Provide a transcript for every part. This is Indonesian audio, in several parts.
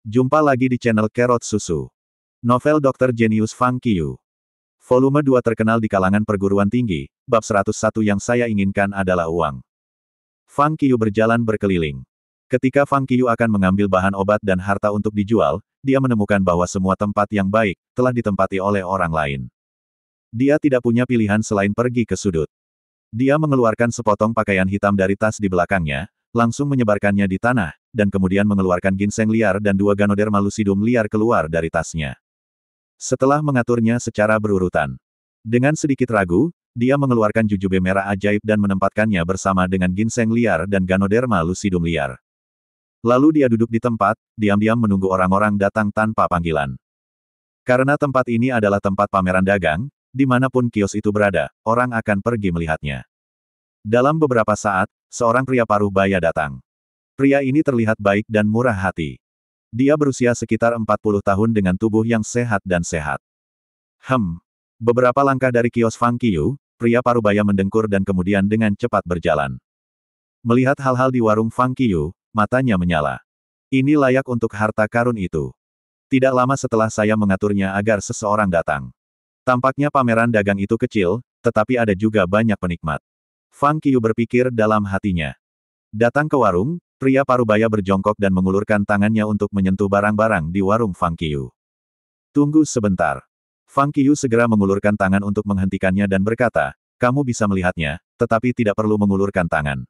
Jumpa lagi di channel Kerot Susu. Novel Dr. Genius Fang Qiu. Volume 2 terkenal di kalangan perguruan tinggi, bab 101 yang saya inginkan adalah uang. Fang Qiu berjalan berkeliling. Ketika Fang Qiu akan mengambil bahan obat dan harta untuk dijual, dia menemukan bahwa semua tempat yang baik telah ditempati oleh orang lain. Dia tidak punya pilihan selain pergi ke sudut. Dia mengeluarkan sepotong pakaian hitam dari tas di belakangnya, langsung menyebarkannya di tanah, dan kemudian mengeluarkan ginseng liar dan 2 Ganoderma lucidum liar keluar dari tasnya. Setelah mengaturnya secara berurutan. Dengan sedikit ragu, dia mengeluarkan jujube merah ajaib dan menempatkannya bersama dengan ginseng liar dan Ganoderma lucidum liar. Lalu dia duduk di tempat, diam-diam menunggu orang-orang datang tanpa panggilan. Karena tempat ini adalah tempat pameran dagang, dimanapun kios itu berada, orang akan pergi melihatnya. Dalam beberapa saat, seorang pria paruh baya datang. Pria ini terlihat baik dan murah hati. Dia berusia sekitar 40 tahun dengan tubuh yang sehat dan sehat. Beberapa langkah dari kios Fang Qiu, pria paruh baya mendengkur dan kemudian dengan cepat berjalan. Melihat hal-hal di warung Fang Qiu, matanya menyala. Ini layak untuk harta karun itu. Tidak lama setelah saya mengaturnya agar seseorang datang. Tampaknya pameran dagang itu kecil, tetapi ada juga banyak penikmat. Fang Qiu berpikir dalam hatinya. Datang ke warung, pria parubaya berjongkok dan mengulurkan tangannya untuk menyentuh barang-barang di warung Fang Qiu. Tunggu sebentar. Fang Qiu segera mengulurkan tangan untuk menghentikannya dan berkata, kamu bisa melihatnya, tetapi tidak perlu mengulurkan tangan.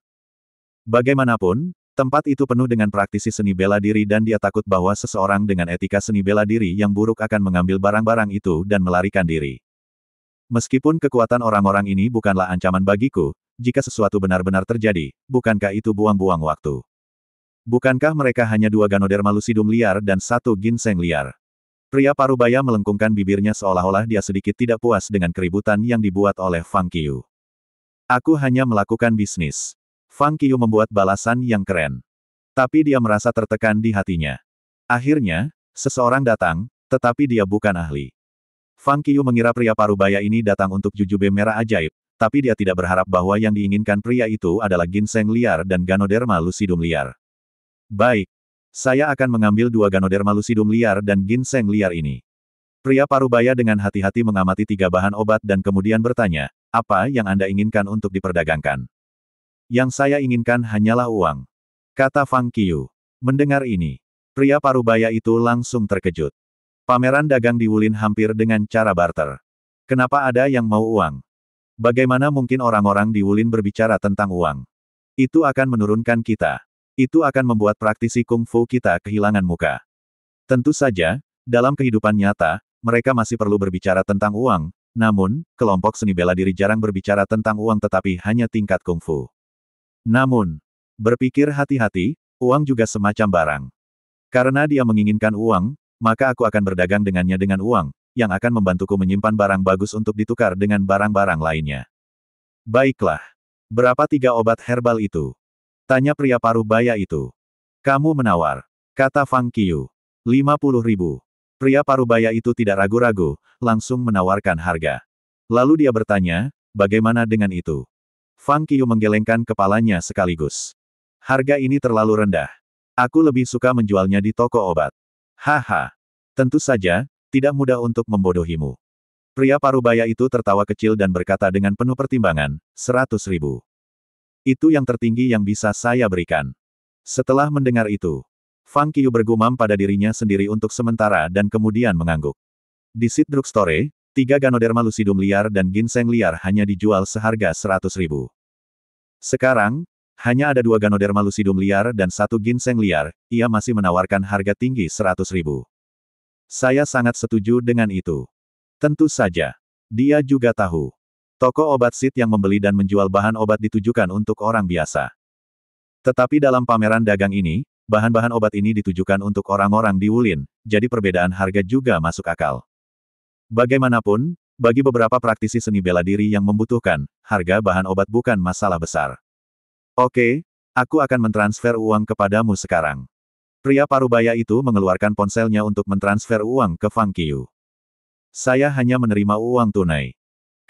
Bagaimanapun, tempat itu penuh dengan praktisi seni bela diri dan dia takut bahwa seseorang dengan etika seni bela diri yang buruk akan mengambil barang-barang itu dan melarikan diri. Meskipun kekuatan orang-orang ini bukanlah ancaman bagiku, jika sesuatu benar-benar terjadi, bukankah itu buang-buang waktu? Bukankah mereka hanya 2 Ganoderma lucidum liar dan 1 ginseng liar? Pria parubaya melengkungkan bibirnya seolah-olah dia sedikit tidak puas dengan keributan yang dibuat oleh Fang Qiu. Aku hanya melakukan bisnis. Fang Qiu membuat balasan yang keren. Tapi dia merasa tertekan di hatinya. Akhirnya, seseorang datang, tetapi dia bukan ahli. Fang Qiu mengira pria parubaya ini datang untuk jujube merah ajaib, tapi dia tidak berharap bahwa yang diinginkan pria itu adalah ginseng liar dan Ganoderma lucidum liar. Baik. Saya akan mengambil 2 Ganoderma lucidum liar dan ginseng liar ini. Pria parubaya dengan hati-hati mengamati 3 bahan obat dan kemudian bertanya, apa yang Anda inginkan untuk diperdagangkan? Yang saya inginkan hanyalah uang. Kata Fang Qiu. Mendengar ini, pria parubaya itu langsung terkejut. Pameran dagang di Wulin hampir dengan cara barter. Kenapa ada yang mau uang? Bagaimana mungkin orang-orang di Wulin berbicara tentang uang? Itu akan menurunkan kita. Itu akan membuat praktisi kungfu kita kehilangan muka. Tentu saja, dalam kehidupan nyata, mereka masih perlu berbicara tentang uang, namun, kelompok seni bela diri jarang berbicara tentang uang tetapi hanya tingkat kungfu. Namun, berpikir hati-hati, uang juga semacam barang. Karena dia menginginkan uang, maka aku akan berdagang dengannya dengan uang, yang akan membantuku menyimpan barang bagus untuk ditukar dengan barang-barang lainnya. Baiklah. Berapa 3 obat herbal itu? Tanya pria paruh baya itu. Kamu menawar. Kata Fang Qiu. 50.000. Pria paruh baya itu tidak ragu-ragu, langsung menawarkan harga. Lalu dia bertanya, bagaimana dengan itu? Fang Qiu menggelengkan kepalanya sekaligus. Harga ini terlalu rendah. Aku lebih suka menjualnya di toko obat. Haha. Tentu saja, tidak mudah untuk membodohimu. Pria parubaya itu tertawa kecil dan berkata dengan penuh pertimbangan, 100.000. Itu yang tertinggi yang bisa saya berikan. Setelah mendengar itu, Fang Qiu bergumam pada dirinya sendiri untuk sementara dan kemudian mengangguk. Di Seed Drugstore, 3 Ganoderma lucidum liar dan ginseng liar hanya dijual seharga 100.000. Sekarang, hanya ada 2 Ganoderma lucidum liar dan 1 ginseng liar, ia masih menawarkan harga tinggi 100.000. Saya sangat setuju dengan itu. Tentu saja. Dia juga tahu. Toko obat Seed yang membeli dan menjual bahan obat ditujukan untuk orang biasa. Tetapi dalam pameran dagang ini, bahan-bahan obat ini ditujukan untuk orang-orang di Wulin, jadi perbedaan harga juga masuk akal. Bagaimanapun, bagi beberapa praktisi seni bela diri yang membutuhkan, harga bahan obat bukan masalah besar. Oke, aku akan mentransfer uang kepadamu sekarang. Pria parubaya itu mengeluarkan ponselnya untuk mentransfer uang ke Fang Qiu. Saya hanya menerima uang tunai.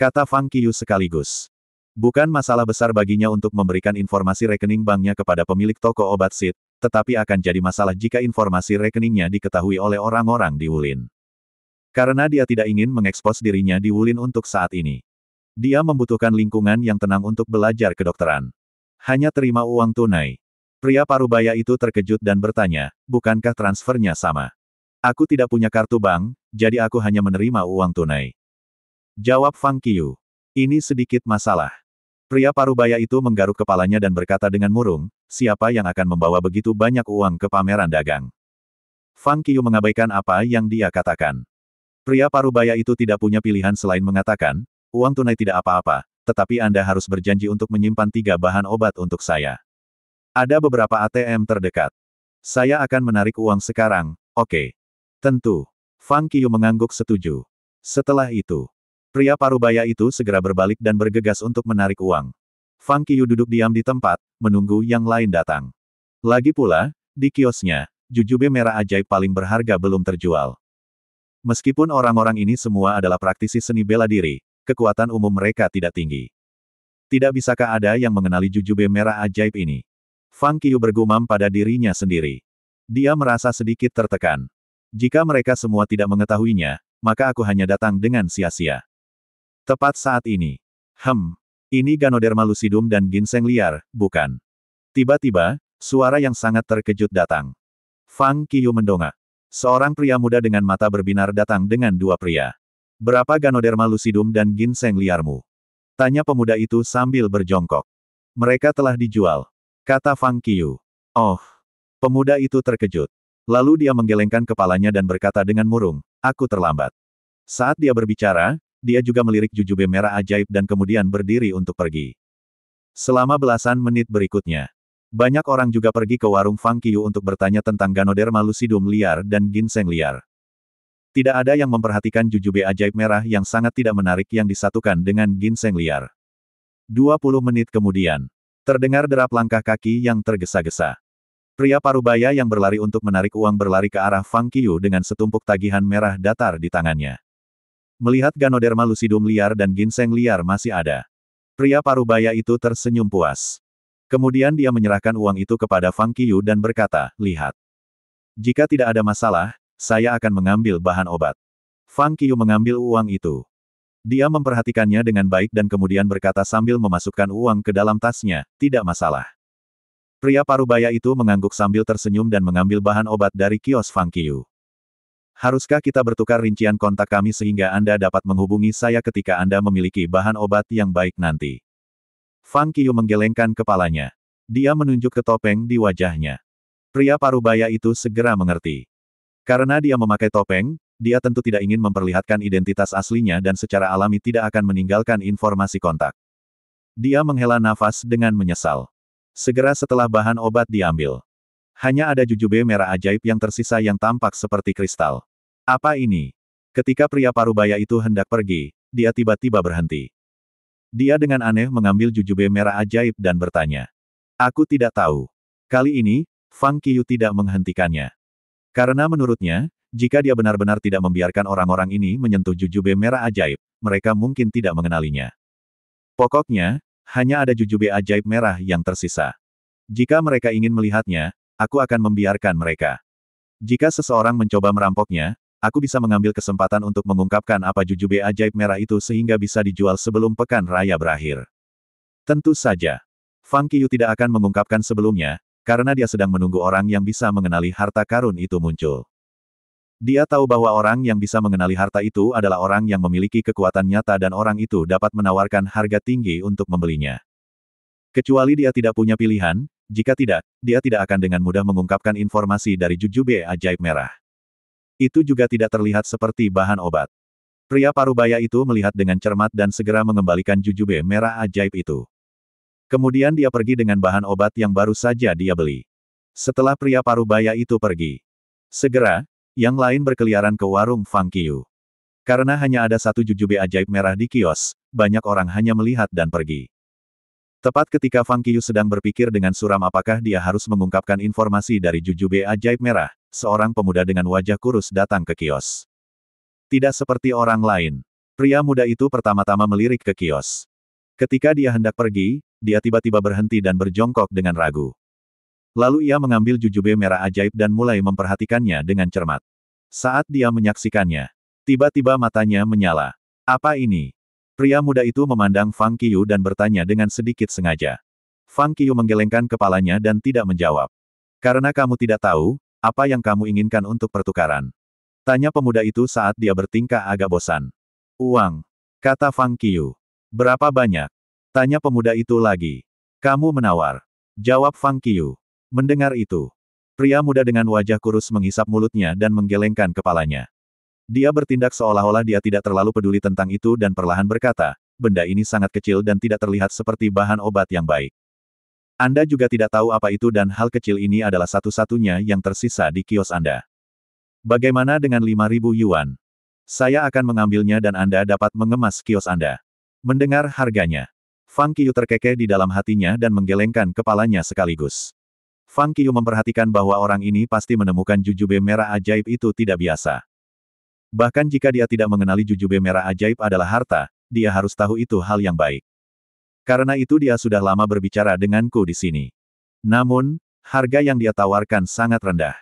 Kata Fang Qiu sekaligus. Bukan masalah besar baginya untuk memberikan informasi rekening banknya kepada pemilik toko obat Seed, tetapi akan jadi masalah jika informasi rekeningnya diketahui oleh orang-orang di Wulin. Karena dia tidak ingin mengekspos dirinya di Wulin untuk saat ini. Dia membutuhkan lingkungan yang tenang untuk belajar kedokteran. Hanya terima uang tunai. Pria parubaya itu terkejut dan bertanya, bukankah transfernya sama? Aku tidak punya kartu bank, jadi aku hanya menerima uang tunai. Jawab Fang Qiu. Ini sedikit masalah. Pria parubaya itu menggaruk kepalanya dan berkata dengan murung, siapa yang akan membawa begitu banyak uang ke pameran dagang? Fang Qiu mengabaikan apa yang dia katakan. Pria parubaya itu tidak punya pilihan selain mengatakan, uang tunai tidak apa-apa, tetapi Anda harus berjanji untuk menyimpan 3 bahan obat untuk saya. Ada beberapa ATM terdekat. Saya akan menarik uang sekarang, oke. Tentu. Fang Qiu mengangguk setuju. Setelah itu, pria parubaya itu segera berbalik dan bergegas untuk menarik uang. Fang Qiu duduk diam di tempat, menunggu yang lain datang. Lagi pula, di kiosnya, jujube merah ajaib paling berharga belum terjual. Meskipun orang-orang ini semua adalah praktisi seni bela diri, kekuatan umum mereka tidak tinggi. Tidak bisakah ada yang mengenali jujube merah ajaib ini? Fang Qiu bergumam pada dirinya sendiri. Dia merasa sedikit tertekan. Jika mereka semua tidak mengetahuinya, maka aku hanya datang dengan sia-sia. Tepat saat ini. Ini Ganoderma lucidum dan ginseng liar, bukan? Tiba-tiba, suara yang sangat terkejut datang. Fang Qiu mendongak. Seorang pria muda dengan mata berbinar datang dengan 2 pria. Berapa Ganoderma lucidum dan ginseng liarmu? Tanya pemuda itu sambil berjongkok. Mereka telah dijual, kata Fang Qiu. Oh. Pemuda itu terkejut. Lalu dia menggelengkan kepalanya dan berkata dengan murung, aku terlambat. Saat dia berbicara, dia juga melirik jujube merah ajaib dan kemudian berdiri untuk pergi. Selama belasan menit berikutnya, banyak orang juga pergi ke warung Fang Qiu untuk bertanya tentang Ganoderma lucidum liar dan ginseng liar. Tidak ada yang memperhatikan jujube ajaib merah yang sangat tidak menarik yang disatukan dengan ginseng liar. 20 menit kemudian, terdengar derap langkah kaki yang tergesa-gesa. Pria parubaya yang berlari untuk menarik uang berlari ke arah Fang Qiu dengan setumpuk tagihan merah datar di tangannya. Melihat Ganoderma lucidum liar dan ginseng liar masih ada, pria parubaya itu tersenyum puas. Kemudian dia menyerahkan uang itu kepada Fang Qiu dan berkata, lihat. Jika tidak ada masalah, saya akan mengambil bahan obat. Fang Qiu mengambil uang itu. Dia memperhatikannya dengan baik dan kemudian berkata sambil memasukkan uang ke dalam tasnya, tidak masalah. Pria parubaya itu mengangguk sambil tersenyum dan mengambil bahan obat dari kios Fang Qiu. Haruskah kita bertukar rincian kontak kami sehingga Anda dapat menghubungi saya ketika Anda memiliki bahan obat yang baik nanti? Fang Qiu menggelengkan kepalanya. Dia menunjuk ke topeng di wajahnya. Pria parubaya itu segera mengerti. Karena dia memakai topeng, dia tentu tidak ingin memperlihatkan identitas aslinya dan secara alami tidak akan meninggalkan informasi kontak. Dia menghela nafas dengan menyesal. Segera setelah bahan obat diambil, hanya ada jujube merah ajaib yang tersisa yang tampak seperti kristal. Apa ini? Ketika pria parubaya itu hendak pergi, dia tiba-tiba berhenti. Dia dengan aneh mengambil jujube merah ajaib dan bertanya. Aku tidak tahu. Kali ini, Fang Qiu tidak menghentikannya. Karena menurutnya, jika dia benar-benar tidak membiarkan orang-orang ini menyentuh jujube merah ajaib, mereka mungkin tidak mengenalinya. Pokoknya, hanya ada jujube ajaib merah yang tersisa. Jika mereka ingin melihatnya, aku akan membiarkan mereka. Jika seseorang mencoba merampoknya, aku bisa mengambil kesempatan untuk mengungkapkan apa jujube ajaib merah itu sehingga bisa dijual sebelum pekan raya berakhir. Tentu saja. Fang Qiu tidak akan mengungkapkan sebelumnya, karena dia sedang menunggu orang yang bisa mengenali harta karun itu muncul. Dia tahu bahwa orang yang bisa mengenali harta itu adalah orang yang memiliki kekuatan nyata dan orang itu dapat menawarkan harga tinggi untuk membelinya. Kecuali dia tidak punya pilihan, jika tidak, dia tidak akan dengan mudah mengungkapkan informasi dari jujube ajaib merah. Itu juga tidak terlihat seperti bahan obat. Pria parubaya itu melihat dengan cermat dan segera mengembalikan jujube merah ajaib itu. Kemudian dia pergi dengan bahan obat yang baru saja dia beli. Setelah pria parubaya itu pergi, segera, yang lain berkeliaran ke warung Fang Qiu. Karena hanya ada satu jujube ajaib merah di kios, banyak orang hanya melihat dan pergi. Tepat ketika Fang Qiu sedang berpikir dengan suram apakah dia harus mengungkapkan informasi dari jujube ajaib merah, seorang pemuda dengan wajah kurus datang ke kios. Tidak seperti orang lain. Pria muda itu pertama-tama melirik ke kios. Ketika dia hendak pergi, dia tiba-tiba berhenti dan berjongkok dengan ragu. Lalu ia mengambil jujube merah ajaib dan mulai memperhatikannya dengan cermat. Saat dia menyaksikannya, tiba-tiba matanya menyala. Apa ini? Pria muda itu memandang Fang Qiyu dan bertanya dengan sedikit sengaja. Fang Qiyu menggelengkan kepalanya dan tidak menjawab. Karena kamu tidak tahu, apa yang kamu inginkan untuk pertukaran? Tanya pemuda itu saat dia bertingkah agak bosan. Uang, kata Fang Qiyu. Berapa banyak? Tanya pemuda itu lagi. Kamu menawar. Jawab Fang Qiyu. Mendengar itu, pria muda dengan wajah kurus menghisap mulutnya dan menggelengkan kepalanya. Dia bertindak seolah-olah dia tidak terlalu peduli tentang itu dan perlahan berkata, benda ini sangat kecil dan tidak terlihat seperti bahan obat yang baik. Anda juga tidak tahu apa itu dan hal kecil ini adalah satu-satunya yang tersisa di kios Anda. Bagaimana dengan 5.000 yuan? Saya akan mengambilnya dan Anda dapat mengemas kios Anda. Mendengar harganya, Fang Qiyu terkekeh di dalam hatinya dan menggelengkan kepalanya sekaligus. Fang Qiyu memperhatikan bahwa orang ini pasti menemukan jujube merah ajaib itu tidak biasa. Bahkan jika dia tidak mengenali jujube merah ajaib adalah harta, dia harus tahu itu hal yang baik. Karena itu dia sudah lama berbicara denganku di sini. Namun, harga yang dia tawarkan sangat rendah.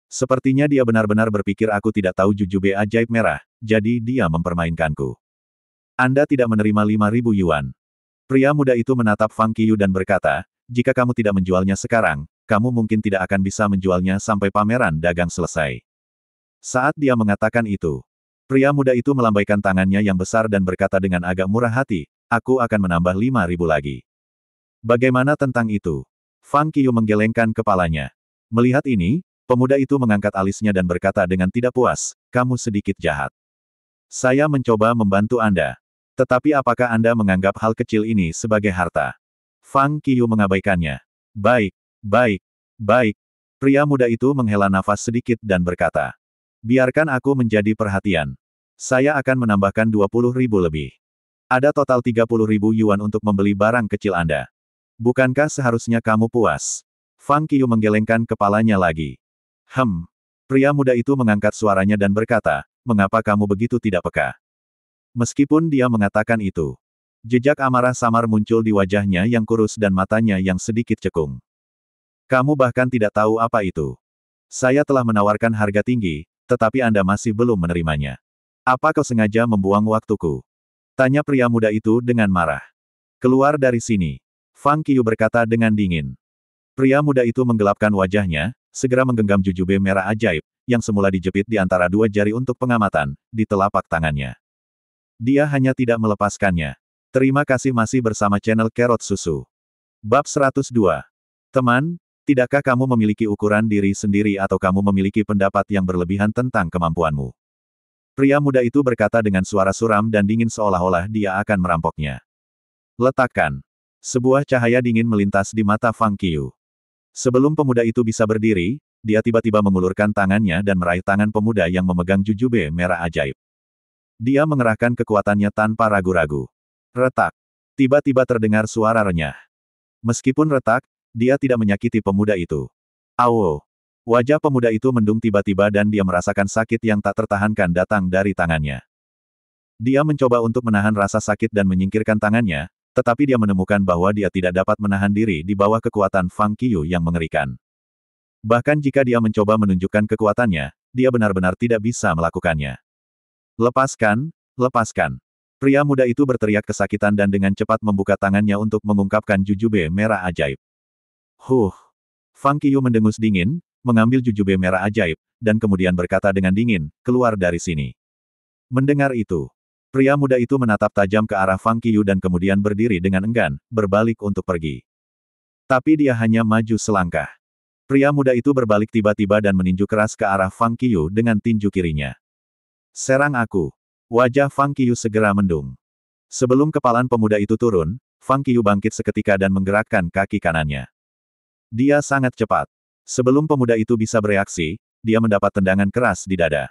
Sepertinya dia benar-benar berpikir aku tidak tahu jujube ajaib merah, jadi dia mempermainkanku. Anda tidak menerima 5.000 yuan. Pria muda itu menatap Fang Qiyu dan berkata, jika kamu tidak menjualnya sekarang, kamu mungkin tidak akan bisa menjualnya sampai pameran dagang selesai. Saat dia mengatakan itu, pria muda itu melambaikan tangannya yang besar dan berkata dengan agak murah hati, aku akan menambah 5.000 lagi. Bagaimana tentang itu? Fang Qiyu menggelengkan kepalanya. Melihat ini, pemuda itu mengangkat alisnya dan berkata dengan tidak puas, kamu sedikit jahat. Saya mencoba membantu Anda. Tetapi apakah Anda menganggap hal kecil ini sebagai harta? Fang Qiyu mengabaikannya. Baik. Baik, baik. Pria muda itu menghela nafas sedikit dan berkata, biarkan aku menjadi perhatian. Saya akan menambahkan 20.000 lebih. Ada total 30.000 yuan untuk membeli barang kecil Anda. Bukankah seharusnya kamu puas? Fang Qiyu menggelengkan kepalanya lagi. Pria muda itu mengangkat suaranya dan berkata, mengapa kamu begitu tidak peka? Meskipun dia mengatakan itu, jejak amarah samar muncul di wajahnya yang kurus dan matanya yang sedikit cekung. Kamu bahkan tidak tahu apa itu. Saya telah menawarkan harga tinggi, tetapi Anda masih belum menerimanya. Apa kau sengaja membuang waktuku? Tanya pria muda itu dengan marah. Keluar dari sini. Fang Qiyu berkata dengan dingin. Pria muda itu menggelapkan wajahnya, segera menggenggam jujube merah ajaib, yang semula dijepit di antara dua jari untuk pengamatan, di telapak tangannya. Dia hanya tidak melepaskannya. Terima kasih masih bersama channel Carrot Susu. Bab 102. Teman, tidakkah kamu memiliki ukuran diri sendiri atau kamu memiliki pendapat yang berlebihan tentang kemampuanmu? Pria muda itu berkata dengan suara suram dan dingin seolah-olah dia akan merampoknya. Letakkan. Sebuah cahaya dingin melintas di mata Fang Qiyu. Sebelum pemuda itu bisa berdiri, dia tiba-tiba mengulurkan tangannya dan meraih tangan pemuda yang memegang jujube merah ajaib. Dia mengerahkan kekuatannya tanpa ragu-ragu. Retak. Tiba-tiba terdengar suara renyah. Meskipun retak, dia tidak menyakiti pemuda itu. Awo! Wajah pemuda itu mendung tiba-tiba dan dia merasakan sakit yang tak tertahankan datang dari tangannya. Dia mencoba untuk menahan rasa sakit dan menyingkirkan tangannya, tetapi dia menemukan bahwa dia tidak dapat menahan diri di bawah kekuatan Fang Qiyu yang mengerikan. Bahkan jika dia mencoba menunjukkan kekuatannya, dia benar-benar tidak bisa melakukannya. Lepaskan, lepaskan. Pria muda itu berteriak kesakitan dan dengan cepat membuka tangannya untuk mengungkapkan jujube merah ajaib. Fang Qiyu mendengus dingin, mengambil jujube merah ajaib, dan kemudian berkata dengan dingin, keluar dari sini. Mendengar itu, pria muda itu menatap tajam ke arah Fang Qiyu dan kemudian berdiri dengan enggan, berbalik untuk pergi. Tapi dia hanya maju selangkah. Pria muda itu berbalik tiba-tiba dan meninju keras ke arah Fang Qiyu dengan tinju kirinya. Serang aku. Wajah Fang Qiyu segera mendung. Sebelum kepalan pemuda itu turun, Fang Qiyu bangkit seketika dan menggerakkan kaki kanannya. Dia sangat cepat. Sebelum pemuda itu bisa bereaksi, dia mendapat tendangan keras di dada.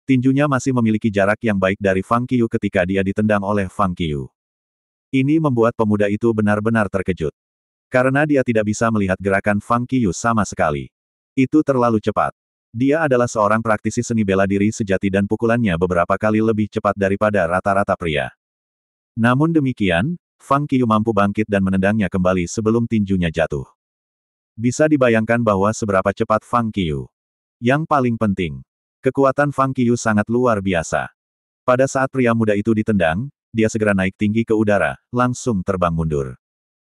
Tinjunya masih memiliki jarak yang baik dari Fang Qiyu ketika dia ditendang oleh Fang Qiyu. Ini membuat pemuda itu benar-benar terkejut. Karena dia tidak bisa melihat gerakan Fang Qiyu sama sekali. Itu terlalu cepat. Dia adalah seorang praktisi seni bela diri sejati dan pukulannya beberapa kali lebih cepat daripada rata-rata pria. Namun demikian, Fang Qiyu mampu bangkit dan menendangnya kembali sebelum tinjunya jatuh. Bisa dibayangkan bahwa seberapa cepat Fang Qiu. Yang paling penting, kekuatan Fang Qiu sangat luar biasa. Pada saat pria muda itu ditendang, dia segera naik tinggi ke udara, langsung terbang mundur.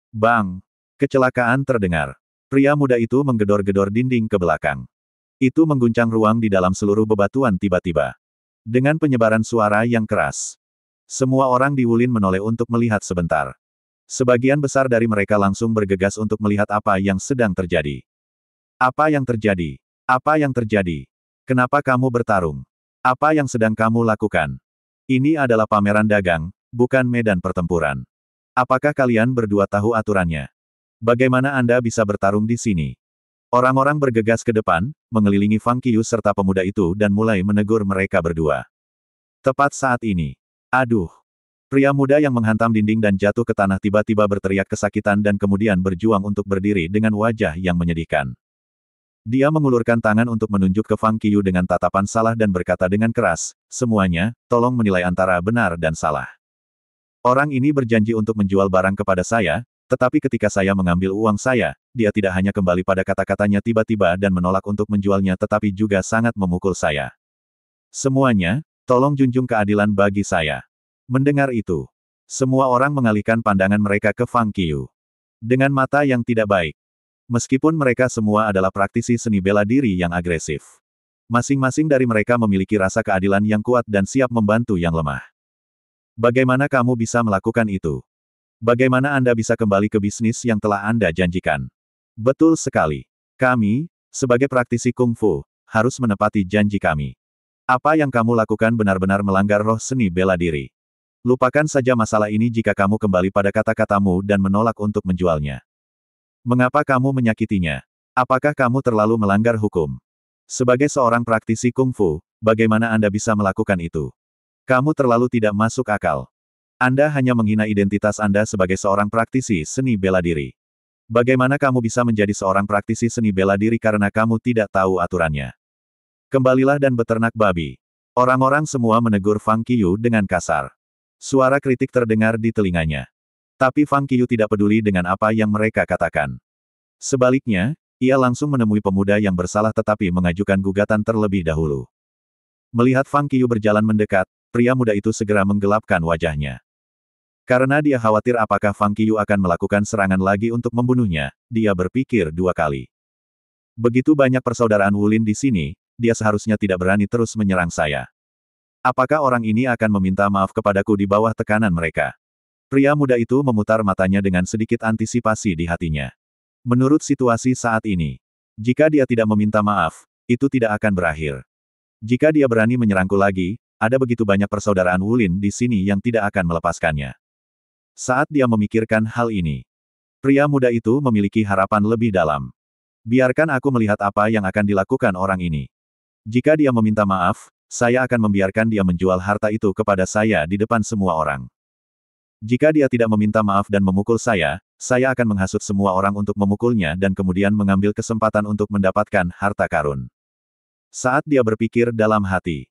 Bang! Kecelakaan terdengar. Pria muda itu menggedor-gedor dinding ke belakang. Itu mengguncang ruang di dalam seluruh bebatuan tiba-tiba. Dengan penyebaran suara yang keras. Semua orang di Wulin menoleh untuk melihat sebentar. Sebagian besar dari mereka langsung bergegas untuk melihat apa yang sedang terjadi. Apa yang terjadi? Apa yang terjadi? Kenapa kamu bertarung? Apa yang sedang kamu lakukan? Ini adalah pameran dagang, bukan medan pertempuran. Apakah kalian berdua tahu aturannya? Bagaimana Anda bisa bertarung di sini? Orang-orang bergegas ke depan, mengelilingi Fang Qiu serta pemuda itu dan mulai menegur mereka berdua. Tepat saat ini. Aduh! Pria muda yang menghantam dinding dan jatuh ke tanah tiba-tiba berteriak kesakitan dan kemudian berjuang untuk berdiri dengan wajah yang menyedihkan. Dia mengulurkan tangan untuk menunjuk ke Fang Qiu dengan tatapan salah dan berkata dengan keras, "Semuanya, tolong menilai antara benar dan salah. Orang ini berjanji untuk menjual barang kepada saya, tetapi ketika saya mengambil uang saya, dia tidak hanya kembali pada kata-katanya tiba-tiba dan menolak untuk menjualnya tetapi juga sangat memukul saya. Semuanya, tolong junjung keadilan bagi saya." Mendengar itu, semua orang mengalihkan pandangan mereka ke Fang Qiu. Dengan mata yang tidak baik. Meskipun mereka semua adalah praktisi seni bela diri yang agresif. Masing-masing dari mereka memiliki rasa keadilan yang kuat dan siap membantu yang lemah. Bagaimana kamu bisa melakukan itu? Bagaimana Anda bisa kembali ke bisnis yang telah Anda janjikan? Betul sekali. Kami, sebagai praktisi kungfu, harus menepati janji kami. Apa yang kamu lakukan benar-benar melanggar roh seni bela diri. Lupakan saja masalah ini jika kamu kembali pada kata-katamu dan menolak untuk menjualnya. Mengapa kamu menyakitinya? Apakah kamu terlalu melanggar hukum? Sebagai seorang praktisi kungfu, bagaimana Anda bisa melakukan itu? Kamu terlalu tidak masuk akal. Anda hanya menghina identitas Anda sebagai seorang praktisi seni bela diri. Bagaimana kamu bisa menjadi seorang praktisi seni bela diri karena kamu tidak tahu aturannya? Kembalilah dan beternak babi. Orang-orang semua menegur Fang Qiu dengan kasar. Suara kritik terdengar di telinganya. Tapi Fang Qiu tidak peduli dengan apa yang mereka katakan. Sebaliknya, ia langsung menemui pemuda yang bersalah tetapi mengajukan gugatan terlebih dahulu. Melihat Fang Qiu berjalan mendekat, pria muda itu segera menggelapkan wajahnya. Karena dia khawatir apakah Fang Qiu akan melakukan serangan lagi untuk membunuhnya, dia berpikir 2 kali. Begitu banyak persaudaraan Wulin di sini, dia seharusnya tidak berani terus menyerang saya. Apakah orang ini akan meminta maaf kepadaku di bawah tekanan mereka? Pria muda itu memutar matanya dengan sedikit antisipasi di hatinya. Menurut situasi saat ini, jika dia tidak meminta maaf, itu tidak akan berakhir. Jika dia berani menyerangku lagi, ada begitu banyak persaudaraan Wulin di sini yang tidak akan melepaskannya. Saat dia memikirkan hal ini, pria muda itu memiliki harapan lebih dalam. Biarkan aku melihat apa yang akan dilakukan orang ini. Jika dia meminta maaf, saya akan membiarkan dia menjual harta itu kepada saya di depan semua orang. Jika dia tidak meminta maaf dan memukul saya akan menghasut semua orang untuk memukulnya dan kemudian mengambil kesempatan untuk mendapatkan harta karun. Saat dia berpikir dalam hati,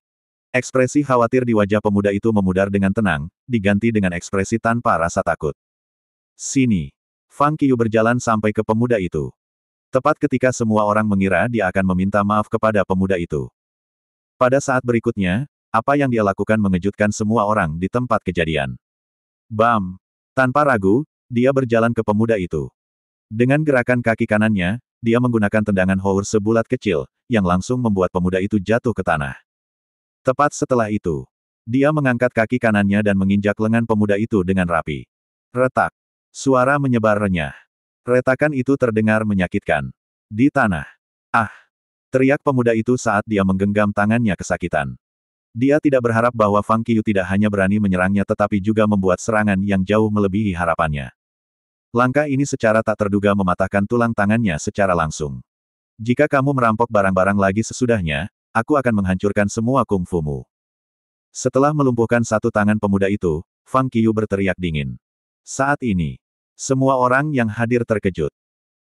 ekspresi khawatir di wajah pemuda itu memudar dengan tenang, diganti dengan ekspresi tanpa rasa takut. Sini. Fang Qiu berjalan sampai ke pemuda itu. Tepat ketika semua orang mengira dia akan meminta maaf kepada pemuda itu. Pada saat berikutnya, apa yang dia lakukan mengejutkan semua orang di tempat kejadian. Bam! Tanpa ragu, dia berjalan ke pemuda itu. Dengan gerakan kaki kanannya, dia menggunakan tendangan Hour sebulat kecil, yang langsung membuat pemuda itu jatuh ke tanah. Tepat setelah itu, dia mengangkat kaki kanannya dan menginjak lengan pemuda itu dengan rapi. Retak. Suara menyebar renyah. Retakan itu terdengar menyakitkan. Di tanah. Ah! Teriak pemuda itu saat dia menggenggam tangannya kesakitan. Dia tidak berharap bahwa Fang Qiu tidak hanya berani menyerangnya tetapi juga membuat serangan yang jauh melebihi harapannya. Langkah ini secara tak terduga mematahkan tulang tangannya secara langsung. Jika kamu merampok barang-barang lagi sesudahnya, aku akan menghancurkan semua kungfumu. Setelah melumpuhkan satu tangan pemuda itu, Fang Qiu berteriak dingin. Saat ini, semua orang yang hadir terkejut.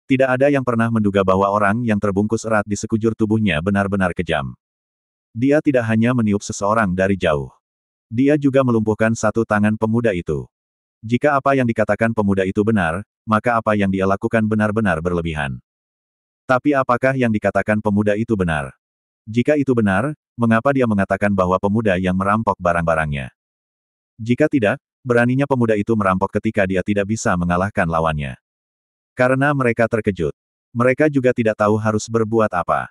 Tidak ada yang pernah menduga bahwa orang yang terbungkus erat di sekujur tubuhnya benar-benar kejam. Dia tidak hanya meniup seseorang dari jauh. Dia juga melumpuhkan satu tangan pemuda itu. Jika apa yang dikatakan pemuda itu benar, maka apa yang dia lakukan benar-benar berlebihan. Tapi apakah yang dikatakan pemuda itu benar? Jika itu benar, mengapa dia mengatakan bahwa pemuda yang merampok barang-barangnya? Jika tidak, beraninya pemuda itu merampok ketika dia tidak bisa mengalahkan lawannya. Karena mereka terkejut. Mereka juga tidak tahu harus berbuat apa.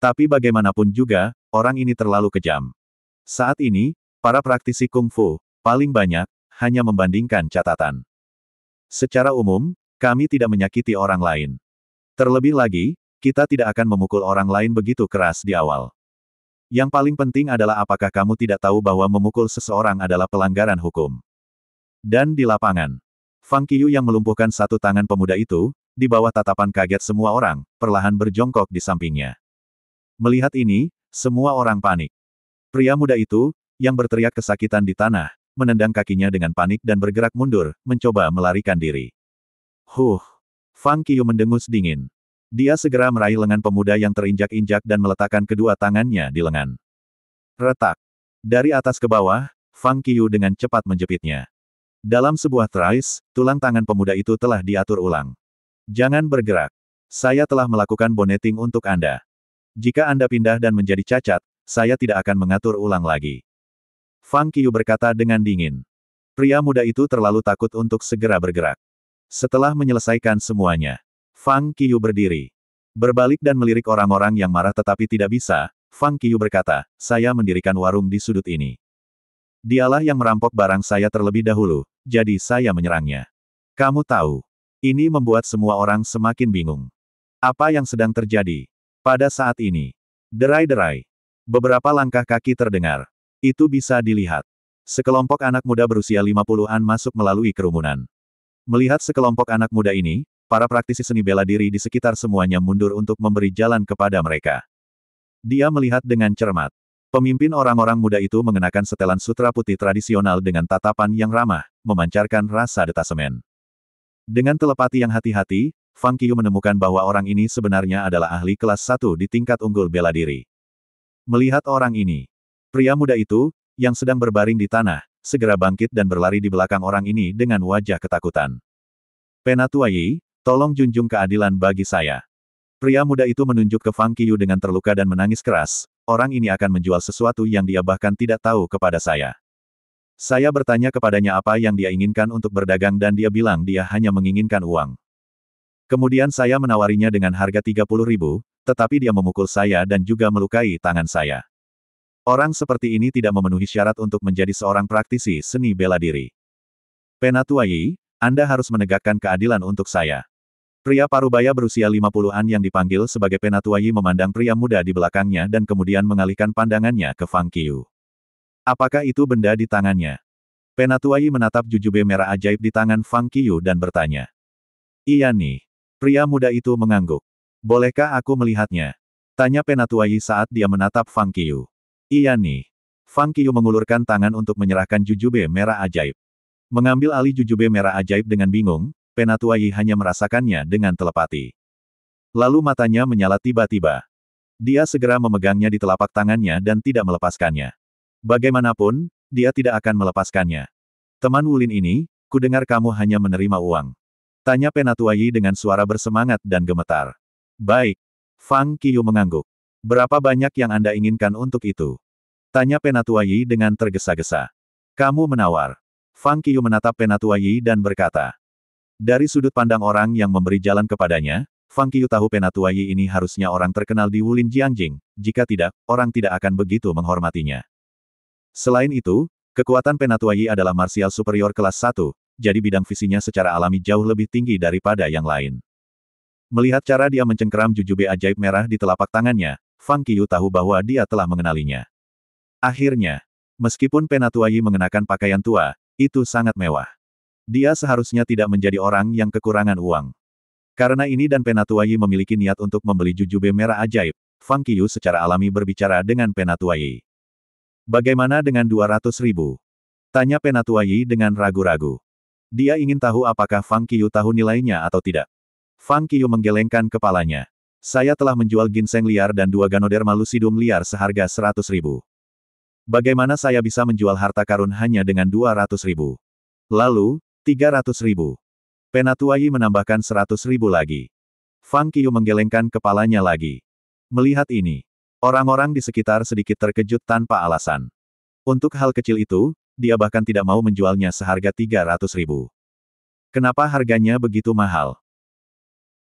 Tapi bagaimanapun juga, orang ini terlalu kejam. Saat ini, para praktisi kungfu, paling banyak, hanya membandingkan catatan. Secara umum, kami tidak menyakiti orang lain. Terlebih lagi, kita tidak akan memukul orang lain begitu keras di awal. Yang paling penting adalah apakah kamu tidak tahu bahwa memukul seseorang adalah pelanggaran hukum. Dan di lapangan, Fang Qiyu yang melumpuhkan satu tangan pemuda itu, di bawah tatapan kaget semua orang, perlahan berjongkok di sampingnya. Melihat ini, semua orang panik. Pria muda itu, yang berteriak kesakitan di tanah, menendang kakinya dengan panik dan bergerak mundur, mencoba melarikan diri. Fang Qiyu mendengus dingin. Dia segera meraih lengan pemuda yang terinjak-injak dan meletakkan kedua tangannya di lengan. Retak. Dari atas ke bawah, Fang Qiyu dengan cepat menjepitnya. Dalam sebuah trais, tulang tangan pemuda itu telah diatur ulang. Jangan bergerak. Saya telah melakukan boneting untuk Anda. Jika Anda pindah dan menjadi cacat, saya tidak akan mengatur ulang lagi. Fang Qiyu berkata dengan dingin. Pria muda itu terlalu takut untuk segera bergerak. Setelah menyelesaikan semuanya, Fang Qiyu berdiri. Berbalik dan melirik orang-orang yang marah tetapi tidak bisa, Fang Qiyu berkata, saya mendirikan warung di sudut ini. Dialah yang merampok barang saya terlebih dahulu, jadi saya menyerangnya. Kamu tahu, ini membuat semua orang semakin bingung. Apa yang sedang terjadi? Pada saat ini, derai-derai. Beberapa langkah kaki terdengar. Itu bisa dilihat. Sekelompok anak muda berusia 50-an masuk melalui kerumunan. Melihat sekelompok anak muda ini, para praktisi seni bela diri di sekitar semuanya mundur untuk memberi jalan kepada mereka. Dia melihat dengan cermat. Pemimpin orang-orang muda itu mengenakan setelan sutra putih tradisional dengan tatapan yang ramah, memancarkan rasa detasemen. Dengan telepati yang hati-hati, Fang Qiyu menemukan bahwa orang ini sebenarnya adalah ahli kelas 1 di tingkat unggul bela diri. Melihat orang ini, pria muda itu, yang sedang berbaring di tanah, segera bangkit dan berlari di belakang orang ini dengan wajah ketakutan. Penatua Yi, tolong junjung keadilan bagi saya. Pria muda itu menunjuk ke Fang Qiyu dengan terluka dan menangis keras, orang ini akan menjual sesuatu yang dia bahkan tidak tahu kepada saya. Saya bertanya kepadanya apa yang dia inginkan untuk berdagang dan dia bilang dia hanya menginginkan uang. Kemudian saya menawarinya dengan harga 30.000, tetapi dia memukul saya dan juga melukai tangan saya. Orang seperti ini tidak memenuhi syarat untuk menjadi seorang praktisi seni bela diri. Penatua Yi, Anda harus menegakkan keadilan untuk saya. Pria parubaya berusia 50-an yang dipanggil sebagai Penatua Yi memandang pria muda di belakangnya dan kemudian mengalihkan pandangannya ke Fang Qiyu. Apakah itu benda di tangannya? Penatua Yi menatap jujube merah ajaib di tangan Fang Qiyu dan bertanya. Iya nih. Pria muda itu mengangguk. Bolehkah aku melihatnya? Tanya Penatua Yi saat dia menatap Fang Qiyu. Iya nih. Fang Qiyu mengulurkan tangan untuk menyerahkan jujube merah ajaib. Mengambil alih jujube merah ajaib dengan bingung, Penatua Yi hanya merasakannya dengan telepati. Lalu matanya menyala tiba-tiba. Dia segera memegangnya di telapak tangannya dan tidak melepaskannya. Bagaimanapun, dia tidak akan melepaskannya. Teman Wulin ini, kudengar kamu hanya menerima uang. Tanya Penatua Yi dengan suara bersemangat dan gemetar. Baik. Fang Qiyu mengangguk. Berapa banyak yang Anda inginkan untuk itu? Tanya Penatua Yi dengan tergesa-gesa. Kamu menawar. Fang Qiyu menatap Penatua Yi dan berkata. Dari sudut pandang orang yang memberi jalan kepadanya, Fang Qiyu tahu Penatua Yi ini harusnya orang terkenal di Wulin Jiangjing, jika tidak, orang tidak akan begitu menghormatinya. Selain itu, kekuatan Penatua Yi adalah marsial superior kelas 1, jadi bidang visinya secara alami jauh lebih tinggi daripada yang lain. Melihat cara dia mencengkeram jujube ajaib merah di telapak tangannya, Fang Qiyu tahu bahwa dia telah mengenalinya. Akhirnya, meskipun Penatua Yi mengenakan pakaian tua, itu sangat mewah. Dia seharusnya tidak menjadi orang yang kekurangan uang. Karena ini dan Penatua Yi memiliki niat untuk membeli jujube merah ajaib, Fang Qiyu secara alami berbicara dengan Penatua Yi. Bagaimana dengan 200.000? Tanya Penatua Yi dengan ragu-ragu. Dia ingin tahu apakah Fang Qiyu tahu nilainya atau tidak. Fang Qiyu menggelengkan kepalanya. Saya telah menjual ginseng liar dan 2 Ganoderma lucidum liar seharga 100.000. Bagaimana saya bisa menjual harta karun hanya dengan 200.000? Lalu, 300.000. Penatua Yi menambahkan 100.000 lagi. Fang Qiu menggelengkan kepalanya lagi. Melihat ini, orang-orang di sekitar sedikit terkejut tanpa alasan. Untuk hal kecil itu, dia bahkan tidak mau menjualnya seharga 300.000. Kenapa harganya begitu mahal?